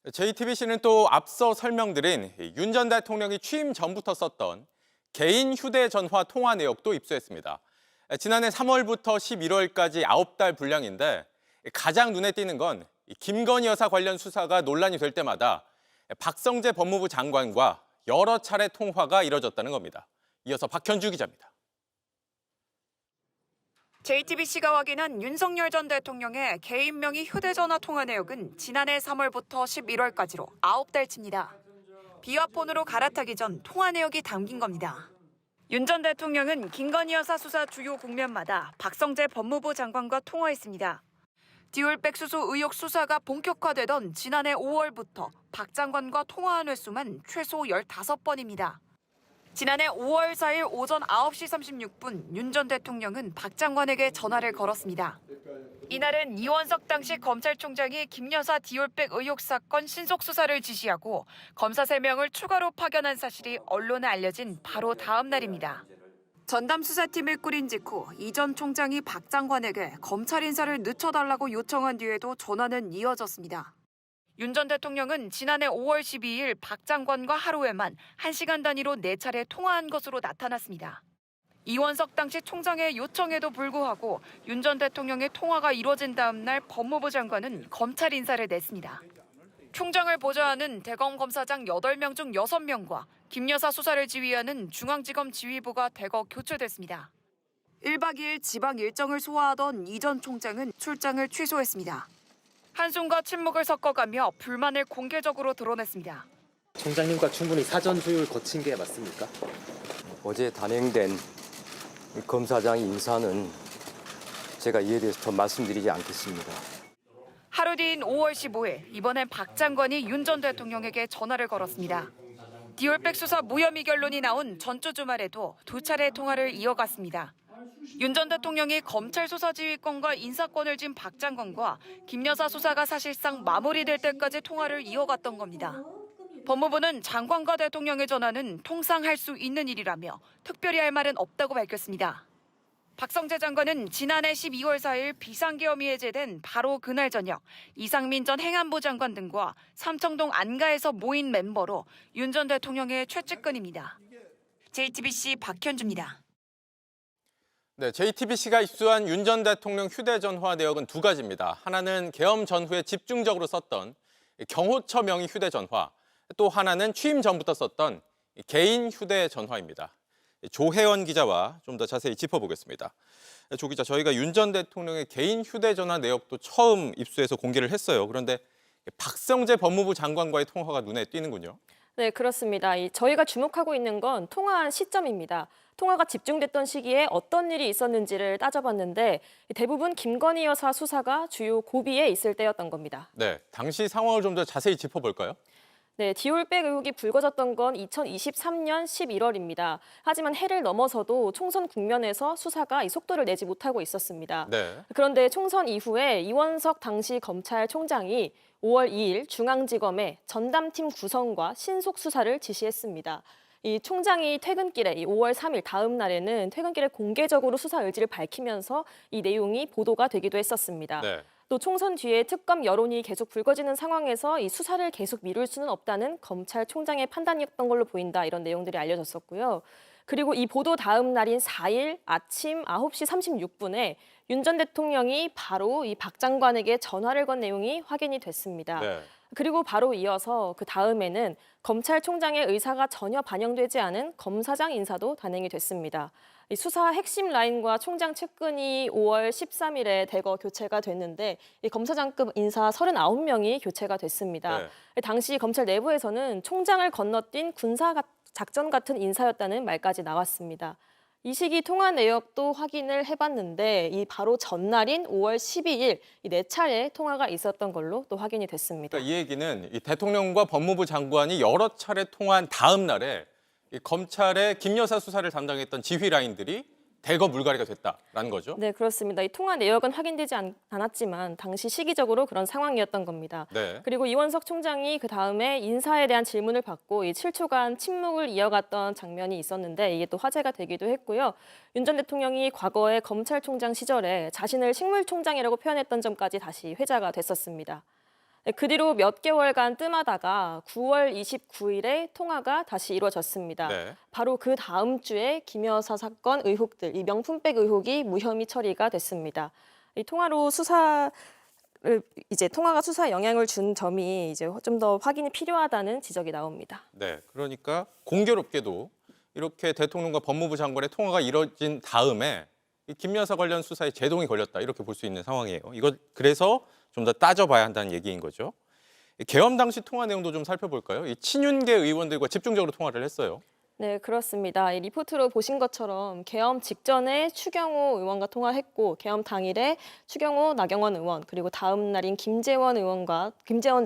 JTBC는 또 앞서 설명드린 윤 전 대통령이 취임 전부터 썼던 개인 휴대전화 통화 내역도 입수했습니다. 지난해 3월부터 11월까지 9달 분량인데 가장 눈에 띄는 건 김건희 여사 관련 수사가 논란이 될 때마다 박성재 법무부 장관과 여러 차례 통화가 이뤄졌다는 겁니다. 이어서 박현주 기자입니다. JTBC가 확인한 윤석열 전 대통령의 개인 명의 휴대전화 통화 내역은 지난해 3월부터 11월까지로 9달치입니다. 비화폰으로 갈아타기 전 통화 내역이 담긴 겁니다. 윤 전 대통령은 김건희 여사 수사 주요 국면마다 박성재 법무부 장관과 통화했습니다. 디올백 수수 의혹 수사가 본격화되던 지난해 5월부터 박 장관과 통화한 횟수만 최소 15번입니다. 지난해 5월 4일 오전 9시 36분 윤 전 대통령은 박 장관에게 전화를 걸었습니다. 이날은 이원석 당시 검찰총장이 김 여사 디올백 의혹 사건 신속 수사를 지시하고 검사 3명을 추가로 파견한 사실이 언론에 알려진 바로 다음 날입니다. 전담 수사팀을 꾸린 직후 이 전 총장이 박 장관에게 검찰 인사를 늦춰달라고 요청한 뒤에도 전화는 이어졌습니다. 윤 전 대통령은 지난해 5월 12일 박 장관과 하루에만 1시간 단위로 4차례 통화한 것으로 나타났습니다. 이원석 당시 총장의 요청에도 불구하고 윤 전 대통령의 통화가 이뤄진 다음 날 법무부 장관은 검찰 인사를 냈습니다. 총장을 보좌하는 대검 검사장 8명 중 6명과 김 여사 수사를 지휘하는 중앙지검 지휘부가 대거 교체됐습니다. 1박 2일 지방 일정을 소화하던 이 전 총장은 출장을 취소했습니다. 한숨과 침묵을 섞어가며 불만을 공개적으로 드러냈습니다. 총장님과 충분히 사전 조율을 거친 게 맞습니까? 어제 단행된 검사장 인사는 제가 이에 대해서 더 말씀드리지 않겠습니다. 하루 뒤인 5월 15일 이번엔 박 장관이 윤 전 대통령에게 전화를 걸었습니다. 디올백 수사 무혐의 결론이 나온 전주 주말에도 2차례 통화를 이어갔습니다. 윤 전 대통령이 검찰 수사 지휘권과 인사권을 쥔 박 장관과 김 여사 수사가 사실상 마무리될 때까지 통화를 이어갔던 겁니다. 법무부는 장관과 대통령의 전화는 통상 할 수 있는 일이라며 특별히 할 말은 없다고 밝혔습니다. 박성재 장관은 지난해 12월 4일 비상계엄이 해제된 바로 그날 저녁 이상민 전 행안부 장관 등과 삼청동 안가에서 모인 멤버로 윤 전 대통령의 최측근입니다. JTBC 박현주입니다. 네, JTBC가 입수한 윤 전 대통령 휴대전화 내역은 두 가지입니다. 하나는 계엄 전후에 집중적으로 썼던 경호처 명의 휴대전화, 또 하나는 취임 전부터 썼던 개인 휴대전화입니다. 조혜원 기자와 좀 더 자세히 짚어보겠습니다. 조 기자, 저희가 윤 전 대통령의 개인 휴대전화 내역도 처음 입수해서 공개를 했어요. 그런데 박성재 법무부 장관과의 통화가 눈에 띄는군요. 네, 그렇습니다. 저희가 주목하고 있는 건 통화한 시점입니다. 통화가 집중됐던 시기에 어떤 일이 있었는지를 따져봤는데 대부분 김건희 여사 수사가 주요 고비에 있을 때였던 겁니다. 네, 당시 상황을 좀 더 자세히 짚어볼까요? 네, 디올백 의혹이 불거졌던 건 2023년 11월입니다. 하지만 해를 넘어서도 총선 국면에서 수사가 속도를 내지 못하고 있었습니다. 네. 그런데 총선 이후에 이원석 당시 검찰총장이 5월 2일 중앙지검에 전담팀 구성과 신속 수사를 지시했습니다. 이 총장이 퇴근길에 5월 3일 다음 날에는 퇴근길에 공개적으로 수사 의지를 밝히면서 이 내용이 보도가 되기도 했었습니다. 네. 또 총선 뒤에 특검 여론이 계속 불거지는 상황에서 이 수사를 계속 미룰 수는 없다는 검찰총장의 판단이었던 걸로 보인다, 이런 내용들이 알려졌었고요. 그리고 이 보도 다음 날인 4일 아침 9시 36분에 윤 전 대통령이 바로 이 박 장관에게 전화를 건 내용이 확인이 됐습니다. 네. 그리고 바로 이어서 그 다음에는 검찰총장의 의사가 전혀 반영되지 않은 검사장 인사도 단행이 됐습니다. 이 수사 핵심 라인과 총장 측근이 5월 13일에 대거 교체가 됐는데 이 검사장급 인사 39명이 교체가 됐습니다. 네. 당시 검찰 내부에서는 총장을 건너뛴 군사 작전 같은 인사였다는 말까지 나왔습니다. 이 시기 통화 내역도 확인을 해봤는데 이 바로 전날인 5월 12일 이 4차례 통화가 있었던 걸로 또 확인이 됐습니다. 그러니까 이 얘기는 이 대통령과 법무부 장관이 여러 차례 통화한 다음 날에 이 검찰의 김 여사 수사를 담당했던 지휘 라인들이 대거 물갈이가 됐다라는 거죠. 네, 그렇습니다. 이 통화 내역은 확인되지 않았지만 당시 시기적으로 그런 상황이었던 겁니다. 네. 그리고 이원석 총장이 그 다음에 인사에 대한 질문을 받고 이 7초간 침묵을 이어갔던 장면이 있었는데 이게 또 화제가 되기도 했고요. 윤 전 대통령이 과거에 검찰총장 시절에 자신을 식물총장이라고 표현했던 점까지 다시 회자가 됐었습니다. 그 뒤로 몇 개월간 뜸하다가 9월 29일에 통화가 다시 이루어졌습니다. 네. 바로 그 다음 주에 김 여사 사건 의혹들, 이 명품백 의혹이 무혐의 처리가 됐습니다. 이 통화로 통화가 수사에 영향을 준 점이 이제 좀 더 확인이 필요하다는 지적이 나옵니다. 네. 그러니까 공교롭게도 이렇게 대통령과 법무부 장관의 통화가 이뤄진 다음에 이 김 여사 관련 수사에 제동이 걸렸다 이렇게 볼 수 있는 상황이에요. 이거 그래서 좀 더 따져봐야 한다는 얘기인 거죠. 계엄 당시 통화 내용도 좀 살펴볼까요? 이 친윤계 의원들과 집중적으로 통화를 했어요. 네, 그렇습니다. 이 리포트로 보신 것처럼 계엄 직전에 추경호 의원과 통화했고 계엄 당일에 추경호, 나경원 의원 그리고 다음 날인 김재원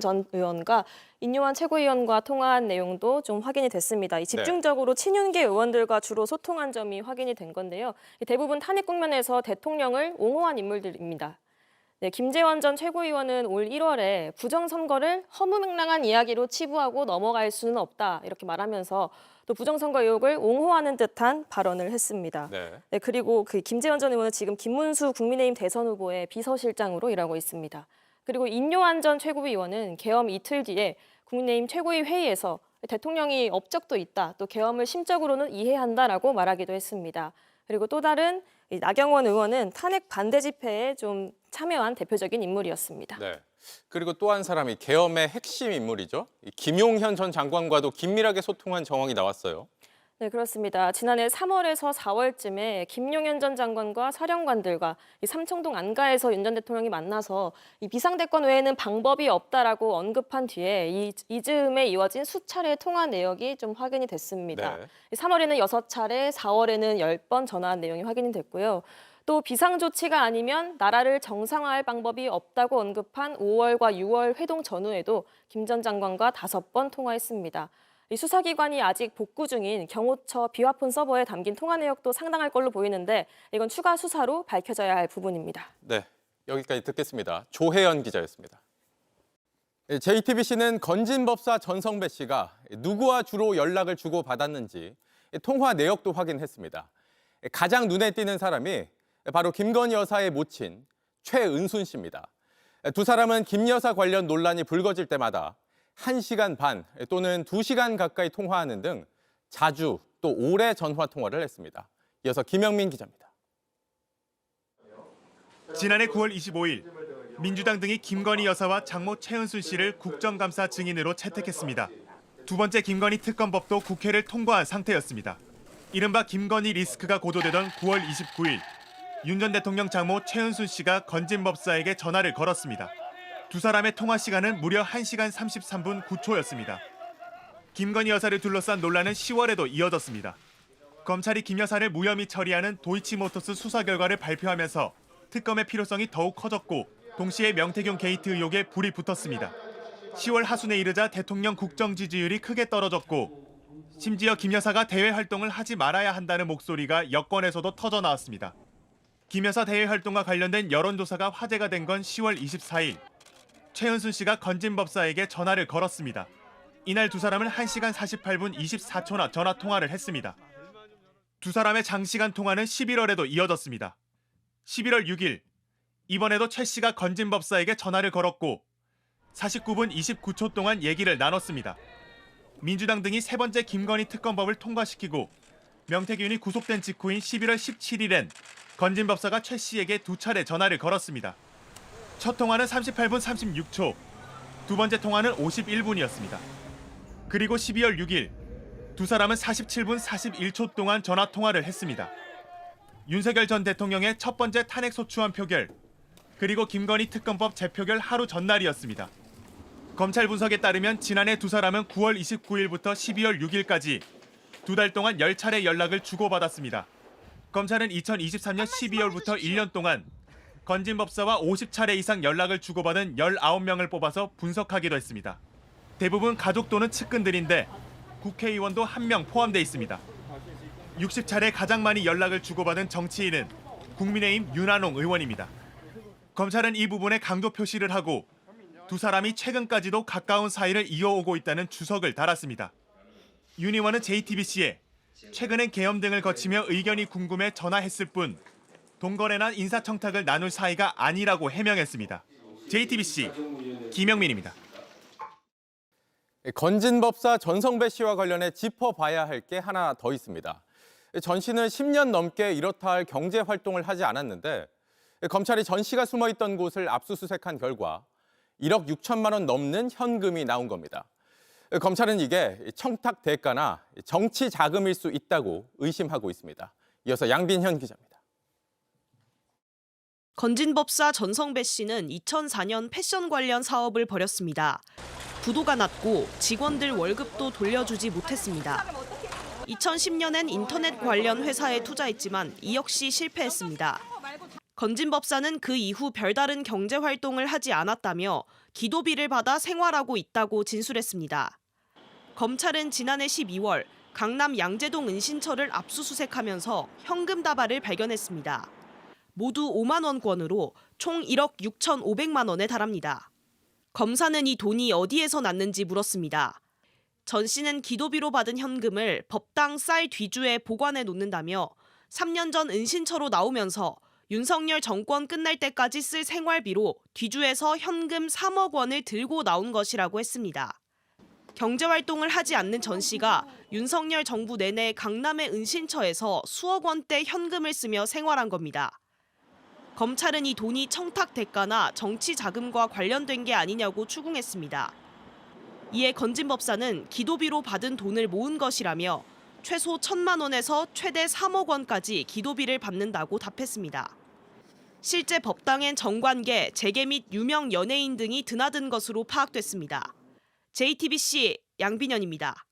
전 의원과 인요한 최고위원과 통화한 내용도 좀 확인이 됐습니다. 이 집중적으로 친윤계 의원들과 주로 소통한 점이 확인이 된 건데요. 대부분 탄핵 국면에서 대통령을 옹호한 인물들입니다. 네, 김재원 전 최고위원은 올 1월에 부정선거를 허무맹랑한 이야기로 치부하고 넘어갈 수는 없다 이렇게 말하면서 또 부정선거 의혹을 옹호하는 듯한 발언을 했습니다. 네, 그리고 그 김재원 전 의원은 지금 김문수 국민의힘 대선 후보의 비서실장으로 일하고 있습니다. 그리고 인요한 전 최고위원은 계엄 이틀 뒤에 국민의힘 최고위 회의에서 대통령이 업적도 있다, 또 계엄을 심적으로는 이해한다라고 말하기도 했습니다. 그리고 또 다른 나경원 의원은 탄핵 반대 집회에 좀 참여한 대표적인 인물이었습니다. 네. 그리고 또 한 사람이 계엄의 핵심 인물이죠. 김용현 전 장관과도 긴밀하게 소통한 정황이 나왔어요. 네, 그렇습니다. 지난해 3월에서 4월쯤에 김용현 전 장관과 사령관들과 이 삼청동 안가에서 윤 전 대통령이 만나서 이 비상대권 외에는 방법이 없다라고 언급한 뒤에 이 즈음에 이어진 수차례 통화 내역이 좀 확인이 됐습니다. 네. 3월에는 6차례, 4월에는 10번 전화한 내용이 확인이 됐고요. 또 비상조치가 아니면 나라를 정상화할 방법이 없다고 언급한 5월과 6월 회동 전후에도 김 전 장관과 5번 통화했습니다. 이 수사기관이 아직 복구 중인 경호처 비화폰 서버에 담긴 통화 내역도 상당할 걸로 보이는데 이건 추가 수사로 밝혀져야 할 부분입니다. 네, 여기까지 듣겠습니다. 조혜연 기자였습니다. JTBC는 건진법사 전성배 씨가 누구와 주로 연락을 주고받았는지 통화 내역도 확인했습니다. 가장 눈에 띄는 사람이 바로 김건희 여사의 모친 최은순 씨입니다. 두 사람은 김 여사 관련 논란이 불거질 때마다 1시간 반 또는 2시간 가까이 통화하는 등 자주 또 오래 전화 통화를 했습니다. 이어서 김영민 기자입니다. 지난해 9월 25일 민주당 등이 김건희 여사와 장모 최은순 씨를 국정감사 증인으로 채택했습니다. 두 번째 김건희 특검법도 국회를 통과한 상태였습니다. 이른바 김건희 리스크가 고도되던 9월 29일 윤 전 대통령 장모 최은순 씨가 건진법사에게 전화를 걸었습니다. 두 사람의 통화 시간은 무려 1시간 33분 9초였습니다. 김건희 여사를 둘러싼 논란은 10월에도 이어졌습니다. 검찰이 김 여사를 무혐의 처리하는 도이치모터스 수사 결과를 발표하면서 특검의 필요성이 더욱 커졌고 동시에 명태균 게이트 의혹에 불이 붙었습니다. 10월 하순에 이르자 대통령 국정 지지율이 크게 떨어졌고 심지어 김 여사가 대외 활동을 하지 말아야 한다는 목소리가 여권에서도 터져 나왔습니다. 김 여사 대외 활동과 관련된 여론조사가 화제가 된 건 10월 24일. 최은순 씨가 건진법사에게 전화를 걸었습니다. 이날 두 사람은 1시간 48분 24초나 전화 통화를 했습니다. 두 사람의 장시간 통화는 11월에도 이어졌습니다. 11월 6일, 이번에도 최 씨가 건진법사에게 전화를 걸었고 49분 29초 동안 얘기를 나눴습니다. 민주당 등이 세 번째 김건희 특검법을 통과시키고 명태균이 구속된 직후인 11월 17일엔 건진법사가 최 씨에게 두 차례 전화를 걸었습니다. 첫 통화는 38분 36초, 두 번째 통화는 51분이었습니다. 그리고 12월 6일, 두 사람은 47분 41초 동안 전화 통화를 했습니다. 윤석열 전 대통령의 첫 번째 탄핵소추안 표결, 그리고 김건희 특검법 재표결 하루 전날이었습니다. 검찰 분석에 따르면 지난해 두 사람은 9월 29일부터 12월 6일까지 두 달 동안 10차례 연락을 주고받았습니다. 검찰은 2023년 12월부터 1년 동안 건진법사와 50차례 이상 연락을 주고받은 19명을 뽑아서 분석하기도 했습니다. 대부분 가족 또는 측근들인데 국회의원도 1명 포함돼 있습니다. 60차례 가장 많이 연락을 주고받은 정치인은 국민의힘 윤한홍 의원입니다. 검찰은 이 부분에 강도 표시를 하고 두 사람이 최근까지도 가까운 사이를 이어오고 있다는 주석을 달았습니다. 윤 의원은 JTBC에 최근엔 계엄 등을 거치며 의견이 궁금해 전화했을 뿐 동거래나 인사청탁을 나눌 사이가 아니라고 해명했습니다. JTBC 김영민입니다. 건진법사 전성배 씨와 관련해 짚어봐야 할 게 하나 더 있습니다. 전 씨는 10년 넘게 이렇다 할 경제 활동을 하지 않았는데 검찰이 전 씨가 숨어있던 곳을 압수수색한 결과 1억 6천만 원 넘는 현금이 나온 겁니다. 검찰은 이게 청탁 대가나 정치 자금일 수 있다고 의심하고 있습니다. 이어서 양빈현 기자입니다. 건진법사 전성배 씨는 2004년 패션 관련 사업을 벌였습니다. 부도가 났고 직원들 월급도 돌려주지 못했습니다. 2010년엔 인터넷 관련 회사에 투자했지만 이 역시 실패했습니다. 건진법사는 그 이후 별다른 경제 활동을 하지 않았다며 기도비를 받아 생활하고 있다고 진술했습니다. 검찰은 지난해 12월 강남 양재동 은신처를 압수수색하면서 현금 다발을 발견했습니다. 모두 5만 원권으로 총 1억 6,500만 원에 달합니다. 검사는 이 돈이 어디에서 났는지 물었습니다. 전 씨는 기도비로 받은 현금을 법당 쌀 뒤주에 보관해 놓는다며 3년 전 은신처로 나오면서 윤석열 정권 끝날 때까지 쓸 생활비로 뒤주에서 현금 3억 원을 들고 나온 것이라고 했습니다. 경제활동을 하지 않는 전 씨가 윤석열 정부 내내 강남의 은신처에서 수억 원대 현금을 쓰며 생활한 겁니다. 검찰은 이 돈이 청탁 대가나 정치 자금과 관련된 게 아니냐고 추궁했습니다. 이에 건진법사는 기도비로 받은 돈을 모은 것이라며 최소 1,000만 원에서 최대 3억 원까지 기도비를 받는다고 답했습니다. 실제 법당엔 정관계, 재계 및 유명 연예인 등이 드나든 것으로 파악됐습니다. JTBC 양빈현입니다.